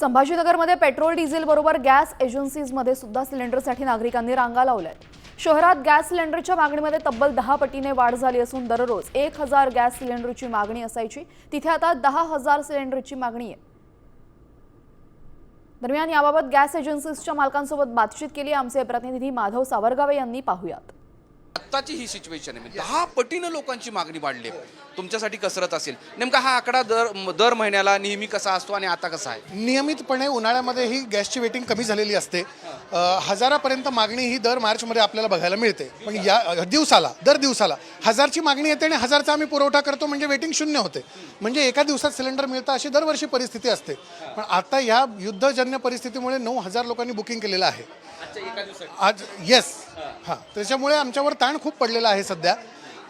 संभाजीनगरमध्ये petrol diesel बरोबर gas एजन्सीजमध्ये सुद्धा सिलेंडरसाठी नागरिकांनी रांगा लावल्यात। शहरात गॅस सिलेंडरच्या मागणीमध्ये तब्बल 10 पटीने वाढ झाली असून दररोज 1000 गॅस सिलेंडरची मागणी असायची, तिथे आता 10,000 सिलेंडरची मागणी आहे। दरम्यान याबाबत गॅस एजन्सीजच्या मालकांसोबत बातचीत केली आमचे प्रतिनिधी माधव सावरगावे यांनी। पाहूयात। आत्ताची ही सिच्युएशन आहे, 10 पटीने लोकांची मागणी वाढली। तुमच्यासाठी कसरत असेल, नेमका हा आकडा दर महिन्याला नेहमी कसा असतो आणि आता कसा आहे? नियमितपणे उन्हाळ्यामध्ये ही गॅसची वेटिंग कमी झालेली असते। हजारापर्यंत मागणी ही दर मार्चमध्ये आपल्याला बघायला मिळते, पण या दर दिवसाला 1000ची मागणी येते आणि 1000चा आम्ही पुरवठा करतो, म्हणजे वेटिंग शून्य होते। म्हणजे एका दिवसात सिलेंडर मिळतं अशी दरवर्षी परिस्थिती असते, पण आता या युद्धजन्य परिस्थितीमुळे 9000 लोकांनी बुकिंग केलेलं आहे आज। येस, हां, त्याच्यामुळे आमच्यावर ताण खूप पडलेला आहे सध्या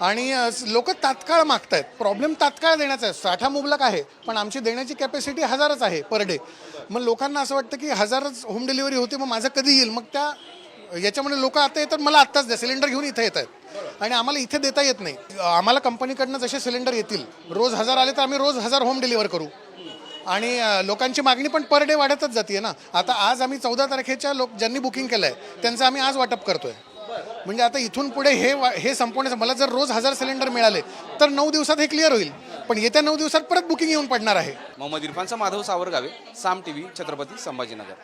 आणि लोक तात्काळ मागतायत। प्रॉब्लेम तात्काळ देण्याचा आहे, साठा मुबलक आहे, पण आमची देण्याची कॅपॅसिटी 1000च आहे पर डे। मग लोकांना असं वाटतं की 1000च होम डिलिव्हरी होते, मग माझं कधी येईल? मग त्या याच्यामुळे लोक आता येतात, मला आत्ताच द्या सिलेंडर घेऊन इथे येत आहेत आणि आम्हाला इथे देता येत नाही। आम्हाला कंपनीकडनं जसे सिलेंडर येतील, रोज 1000 आले तर आम्ही रोज 1000 होम डिलिव्हर करू आणि लोकांची मागणी पण पर डे वाढतच जाते ना। आता आज आम्ही 14 तारखेच्या ज्यांनी बुकिंग केलं आहे त्यांचं आम्ही आज वाटप करतोय। म्हणजे आता इथून पुढे हे संपवण्याचं, मला जर रोज 1000 सिलेंडर मिळाले तर 9 दिवसात हे क्लिअर होईल, पण येत्या 9 दिवसात परत बुकिंग येऊन पडणार आहे। मोहम्मद इरफानचा माधव सावरगावे, साम टीव्ही, छत्रपती संभाजीनगर।